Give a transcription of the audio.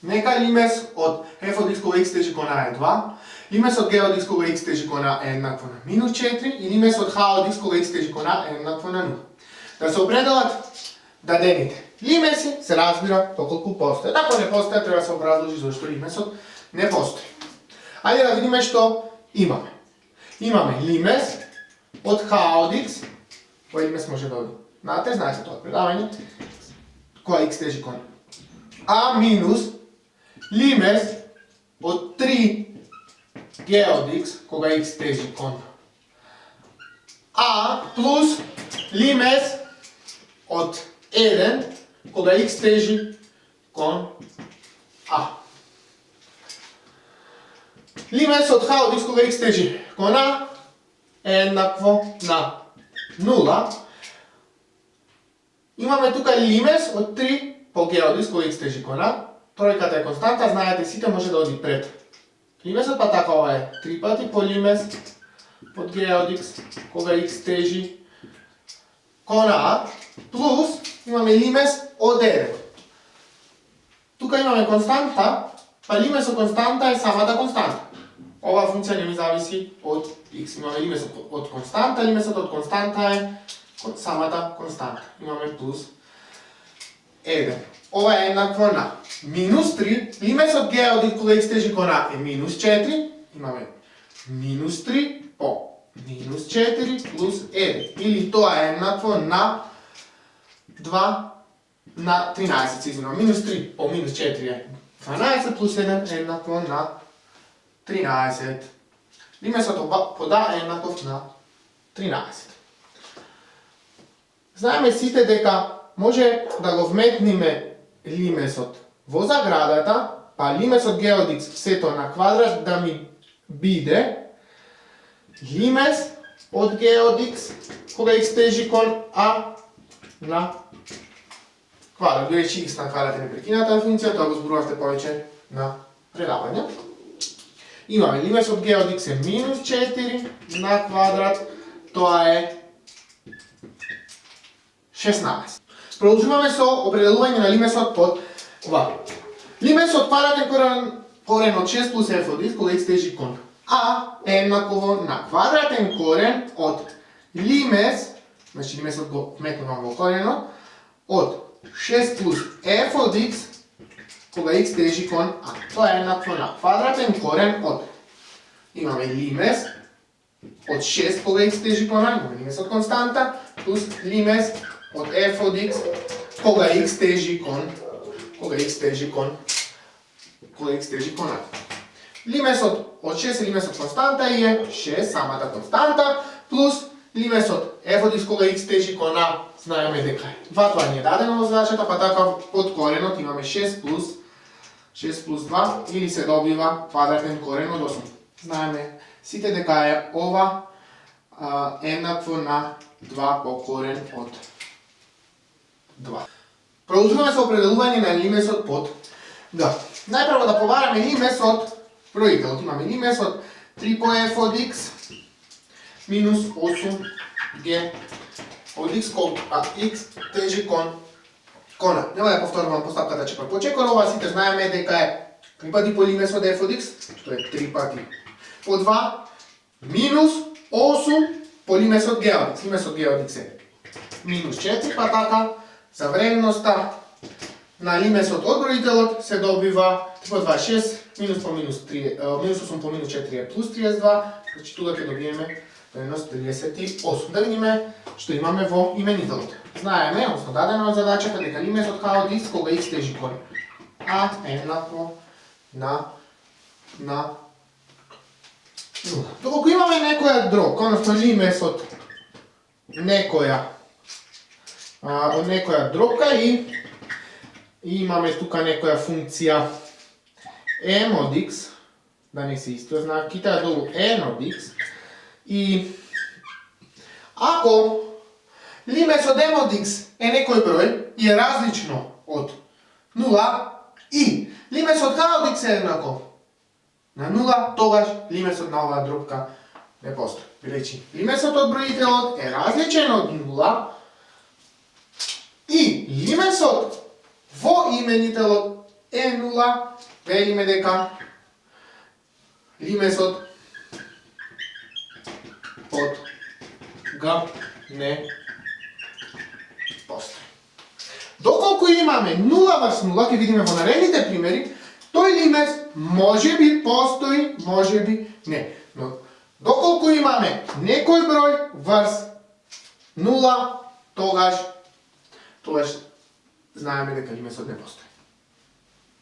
Нека лимес од f од x кога x тежи кон a е 2, лимес од g од x кога x тежи кон a е еднакво на минус 4 и лимес од h од x кога x тежи кон a е еднакво на 0. Да се определат дадените лимеси, се разбира доколку постојат. Ако не постојат, треба да се образложи зашто лимесот не постои. Ајде да видиме што имаме. Имаме лимес од h од x, кој лимес може да оди натре, знаете тоа предавање, кога x тежи кон a минус лимес од 3g од x, кога x тежи кон a, плюс лимес од 1, кога x тежи кон a. Лимес од h од x кога x тежи кон a е еднакво на 0. Имаме тука лимес од 3 по g од x кога x тежи кон a. Тројката е константа, знаете, сите може да оди пред лимесот, па така ова е 3 пати по лимес од g од x кога x тежи кон a, плюс имаме лимес од 1. Тука имаме константа, па лимес од константа е самата константа. Оваа функција не ми зависи од x. Имаме лимес од константа, лимесот од константа е самата константа. Имаме плюс 1. Ова е еднакво на минус 3, лимес од g од x кога x тежи кон a е минус 4, имаме минус 3 по минус 4 плюс 1, или тоа е еднакво на 2 на 13, се извинувам, минус 3 по минус 4 е 12 плюс 1 е еднакво на 13. Лимесот под a е еднаков на 13. Знаеме сите дека може да го вметниме лимесот во заградата, па лимесот g од x сето на квадрат да ми биде лимес од g од x кога x тежи кон a на квадрат. Бидејќи x на квадрат е непрекината функција, тоа го зборувавте повеќе на предавање. Имаме лимес од g од x е минус 4 на квадрат, тоа е 16. Продолжуваме со определување на лимесот под ова. Лимес од квадратен корен од 6 плюс f од x кога x тежи кон a е еднакво на квадратен корен од лимес, значи лимесот го вметнувам во коренот, од 6 плюс f од x кога x тежи кон a. Тоа е еднакво на квадратен корен од, имаме лимес од 6 кога x тежи кон a, имаме лимес од константа, плюс лимес од f од x кога x тежи кон a. Лимесот од 6 е лимесот константа и е 6 самата константа, плюс лимесот f од x кога x тежи кон a, знаеме дека е 2, тоа ни е дадено во задачата, па така под коренот имаме 6 плюс 2 или се добива квадратен корен од 8. Знаеме сите дека е ова еднакво на 2 по корен од 2. Продолжуваме со определување на лимесот под g. Најпрво да побараме лимесот броителот. Имаме лимесот 3 по f од x минус 8g од x кога x тежи кон a. Нема да повторувам постапката чекор по чекор, ова сите знаеме дека е 3 пати по лимесот f од x, што е 3 пати по 2, минус 8 по лимесот g од x. Лимесот g од x е минус 4, па така за вредноста на лимесот од броителот се добива 3 по 2 6, минус по минус 3, минус 8 по минус 4 е плюс 32, значи тука ќе добиеме вредност 38. Да видиме што имаме во именителот. Знаеме, односно дадено од задачата дека лимесот h од x кога x тежи кон a е еднакво на 0. Доколку имаме некоја друг, односно лимес од некоја дробка и имаме тука некоја функција m од x, да не се исто знаките, а долу n од x, и ако лимесот m од x е некој број и е различно од 0 и лимесот h од x е еднаков на 0, тогаш лимесот на оваа дробка не постои. Бидејќи лимесот од броителот е различен од 0 и лимесот во именителот е нула, велиме дека лимесот од Г не постои. Доколку имаме 0 врз 0, ќе видиме во наредните примери, тој лимес може би постои, може би не. Но доколку имаме некој број врз 0, тогаш знаеме дека лимесот не постои.